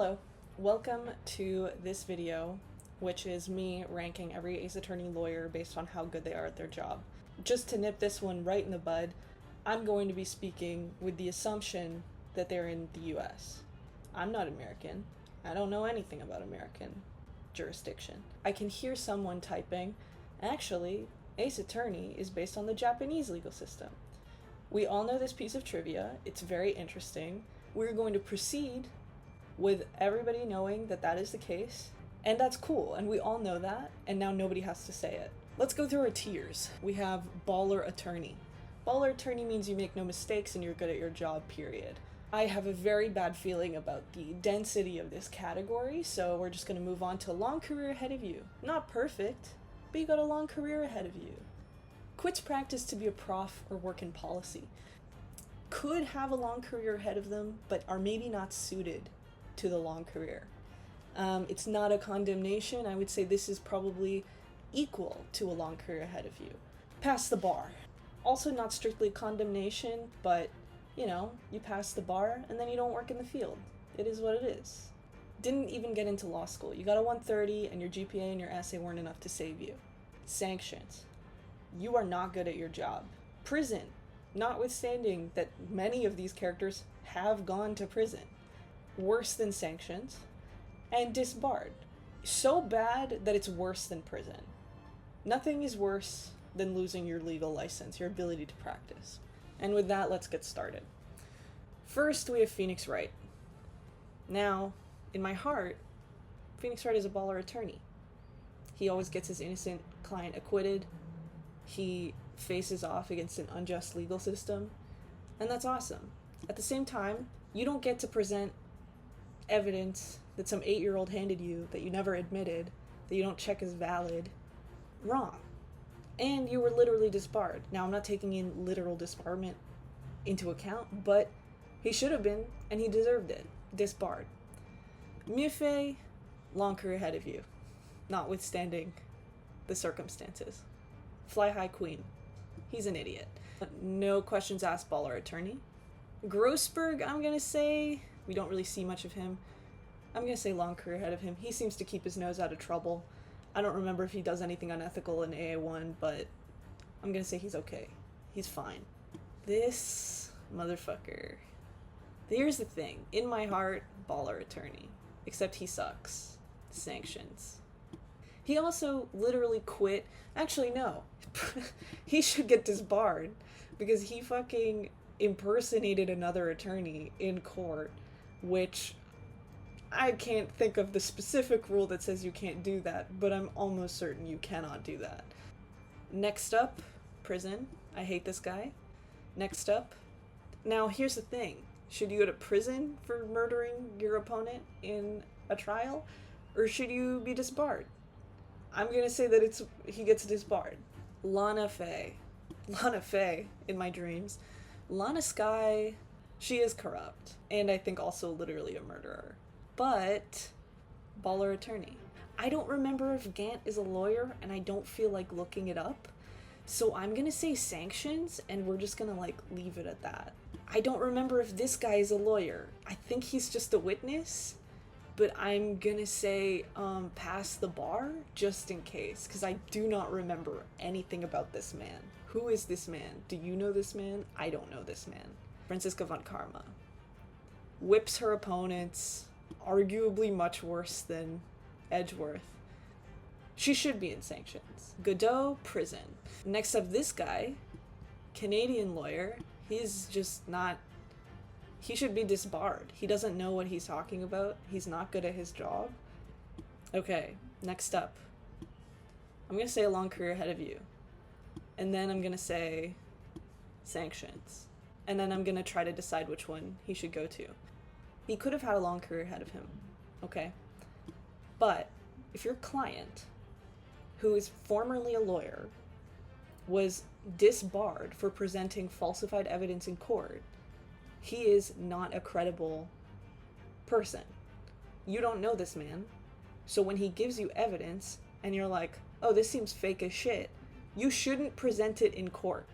Hello, welcome to this video, which is me ranking every Ace Attorney lawyer based on how good they are at their job. Just to nip this one right in the bud, I'm going to be speaking with the assumption that they're in the US. I'm not American. I don't know anything about American jurisdiction. I can hear someone typing, actually, Ace Attorney is based on the Japanese legal system. We all know this piece of trivia. It's very interesting. We're going to proceed with everybody knowing that that is the case, and that's cool, and we all know that, and now nobody has to say it. Let's go through our tiers. We have Baller Attorney. Baller Attorney means you make no mistakes and you're good at your job, period. I have a very bad feeling about the density of this category, so we're just going to move on to long career ahead of you. Not perfect, but you got a long career ahead of you. Quits practice to be a prof or work in policy. Could have a long career ahead of them, but are maybe not suited to the long career. It's not a condemnation. I would say this is probably equal to a long career ahead of you. Pass the bar. Also not strictly condemnation, but you know, you pass the bar and then you don't work in the field. It is what it is. Didn't even get into law school. You got a 130 and your GPA and your essay weren't enough to save you. Sanctions. You are not good at your job. Prison. Notwithstanding that many of these characters have gone to prison. Worse than sanctions. And disbarred. So bad that it's worse than prison. Nothing is worse than losing your legal license, your ability to practice. And with that, let's get started. First, we have Phoenix Wright. Now, in my heart, Phoenix Wright is a baller attorney. He always gets his innocent client acquitted. He faces off against an unjust legal system, and that's awesome. At the same time, you don't get to present evidence that some 8-year-old handed you that you never admitted, that you don't check as valid. Wrong. And you were literally disbarred. Now, I'm not taking in literal disbarment into account, but he should have been, and he deserved it. Disbarred. Miefei, long career ahead of you, notwithstanding the circumstances. Fly High Queen. He's an idiot. No questions asked, baller attorney. Grossberg, I'm gonna say, we don't really see much of him. I'm gonna say long career ahead of him. He seems to keep his nose out of trouble. I don't remember if he does anything unethical in AA1, but I'm gonna say he's okay. He's fine. This motherfucker. Here's the thing. In my heart, baller attorney. Except he sucks. Sanctions. He also literally quit. Actually, no. He should get disbarred because he fucking impersonated another attorney in court, which I can't think of the specific rule that says you can't do that, but I'm almost certain you cannot do that. Next up, prison. I hate this guy. Next up. Now, here's the thing. Should you go to prison for murdering your opponent in a trial, or should you be disbarred? I'm gonna say that he gets disbarred. Lana Skye. Lana Skye, in my dreams. Lana Skye, she is corrupt, and I think also literally a murderer. But, baller attorney. I don't remember if Gant is a lawyer, and I don't feel like looking it up. So I'm gonna say sanctions, and we're just gonna leave it at that. I don't remember if this guy is a lawyer. I think he's just a witness, but I'm gonna say pass the bar just in case, because I do not remember anything about this man. Who is this man? Do you know this man? I don't know this man. Franziska von Karma. Whips her opponents, arguably much worse than Edgeworth. She should be in sanctions. Godot, prison. Next up, this guy, Canadian lawyer. He's just not... He should be disbarred. He doesn't know what he's talking about. He's not good at his job. Okay, next up. I'm gonna say a long career ahead of you. And then I'm gonna say sanctions. And then I'm gonna try to decide which one he should go to. He could have had a long career ahead of him, okay? But if your client, who is formerly a lawyer, was disbarred for presenting falsified evidence in court, he is not a credible person. You don't know this man, so when he gives you evidence and you're like, oh, this seems fake as shit, you shouldn't present it in court.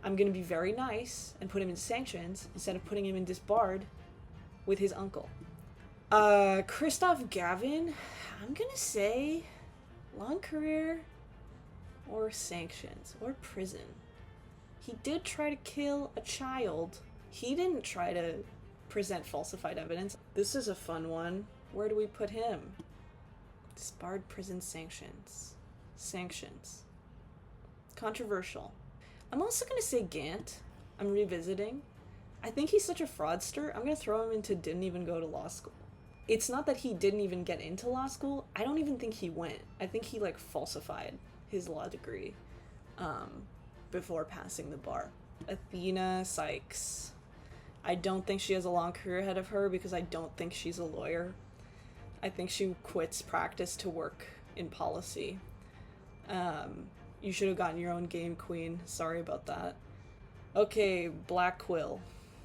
I'm gonna be very nice and put him in sanctions instead of putting him in disbarred with his uncle. Kristoph Gavin, I'm gonna say long career or sanctions or prison. He did try to kill a child. He didn't try to present falsified evidence. This is a fun one. Where do we put him? Disbarred prison sanctions. Sanctions. Controversial. I'm also gonna say Gant. I'm revisiting. I think he's such a fraudster. I'm gonna throw him into didn't even go to law school. It's not that he didn't even get into law school. I don't even think he went. I think he like falsified his law degree before passing the bar. Athena Cykes. I don't think she has a long career ahead of her because I don't think she's a lawyer. I think she quits practice to work in policy. You should have gotten your own game, queen. Sorry about that. Okay, Blackquill.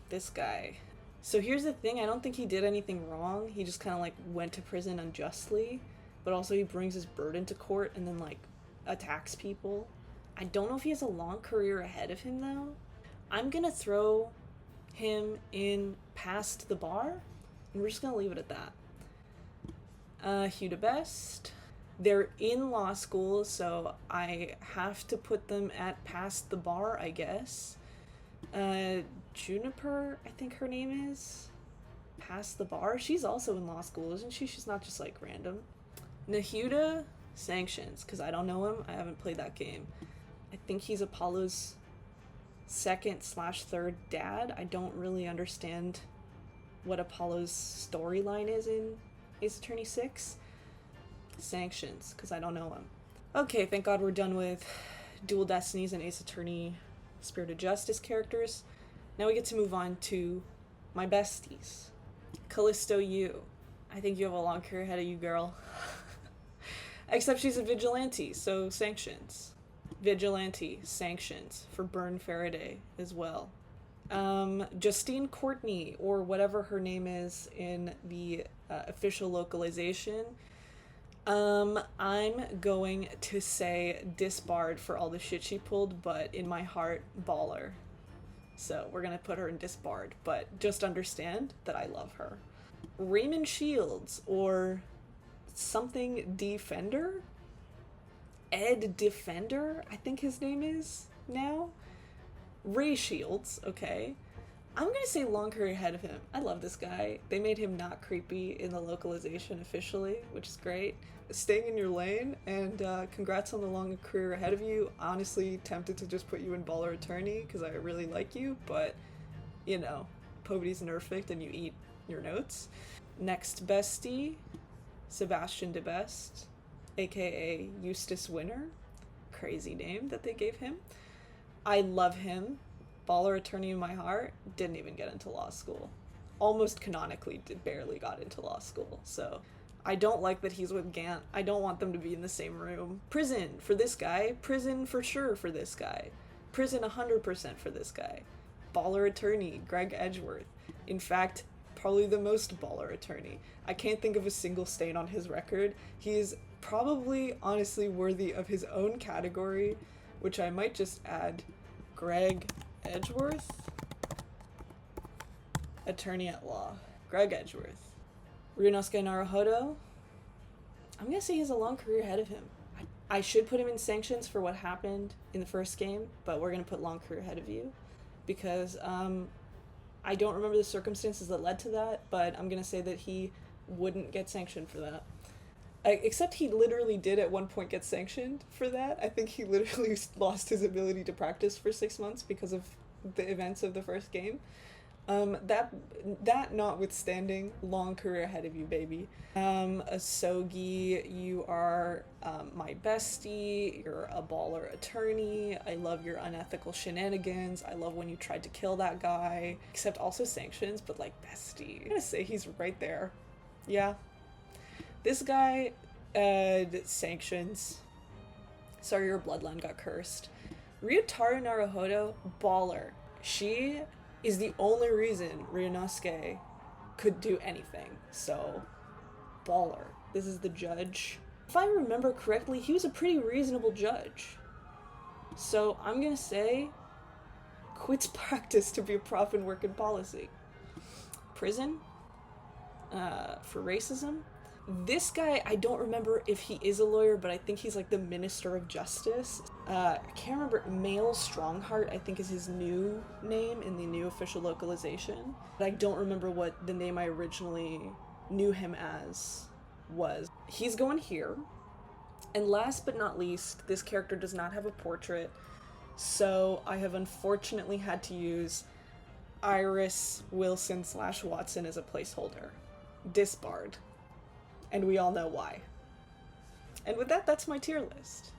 This guy. So here's the thing, I don't think he did anything wrong. He just kind of like went to prison unjustly, but also he brings his burden to court and then like attacks people. I don't know if he has a long career ahead of him though. I'm gonna throw him in past the bar, and we're just gonna leave it at that. Hugh DeBeste. They're in law school, so I have to put them at past the bar, I guess. Juniper, I think her name is. Past the bar. She's also in law school, isn't she? She's not just like random. Nahyuta, sanctions, because I don't know him. I haven't played that game. I think he's Apollo's second/third dad. I don't really understand what Apollo's storyline is in Ace Attorney 6. Sanctions, because I don't know him. Okay, thank God we're done with Dual Destinies and Ace Attorney Spirit of Justice characters. Now we get to move on to my besties. Calisto Yew. I think you have a long career ahead of you, girl. Except she's a vigilante, so sanctions. Vigilante, sanctions for Byrne Faraday as well. Justine Courtney, or whatever her name is in the official localization. I'm going to say disbarred for all the shit she pulled, but in my heart, baller. So we're gonna put her in disbarred, but just understand that I love her. Raymond Shields, or something Defender? Ed Defender, I think his name is now. Ray Shields, okay. I'm gonna say long career ahead of him. I love this guy. They made him not creepy in the localization officially, which is great. Staying in your lane, and congrats on the long career ahead of you. Honestly, tempted to just put you in Baller Attorney because I really like you, but you know, Poverty's perfect and you eat your notes. Next bestie, Sebastian DeBeste, aka Eustace Winner. Crazy name that they gave him. I love him. Baller Attorney in my heart. Didn't even get into law school. Almost canonically barely got into law school, so I don't like that he's with Gant. I don't want them to be in the same room. Prison for this guy. Prison for sure for this guy. Prison 100% for this guy. Baller Attorney, Greg Edgeworth. In fact, probably the most baller attorney. I can't think of a single stain on his record. He is probably, honestly, worthy of his own category, which I might just add Greg Edgeworth? Attorney at Law. Greg Edgeworth. Ryuunosuke Naruhodou. I'm gonna say he has a long career ahead of him. I should put him in sanctions for what happened in the first game, but we're gonna put long career ahead of you because I don't remember the circumstances that led to that, but I'm gonna say that he wouldn't get sanctioned for that. Except he literally did at one point get sanctioned for that. I think he literally lost his ability to practice for 6 months because of the events of the first game. That notwithstanding, long career ahead of you, baby. Asogi, you are my bestie. You're a baller attorney. I love your unethical shenanigans. I love when you tried to kill that guy. Except also sanctions, but like bestie. I'm gonna say he's right there. Yeah. This guy, sanctions. Sorry, your bloodline got cursed. Ryuunosuke Naruhodou, baller. She is the only reason Ryuunosuke could do anything. So, baller. This is the judge. If I remember correctly, he was a pretty reasonable judge. So, I'm gonna say, quits practice to be a prof and work in policy. Prison? for racism. This guy, I don't remember if he is a lawyer, but I think he's like the Minister of Justice. I can't remember. Male Strongheart, I think, is his new name in the new official localization. But I don't remember what the name I originally knew him as was. He's going here. And last but not least, this character does not have a portrait, so I have unfortunately had to use Iris Wilson / Watson as a placeholder. Disbarred. And we all know why. And with that, that's my tier list.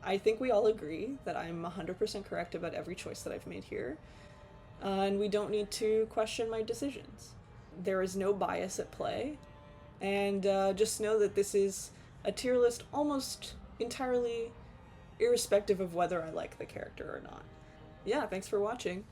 I think we all agree that I'm 100% correct about every choice that I've made here, and we don't need to question my decisions. There is no bias at play, and just know that this is a tier list almost entirely irrespective of whether I like the character or not. Yeah, thanks for watching.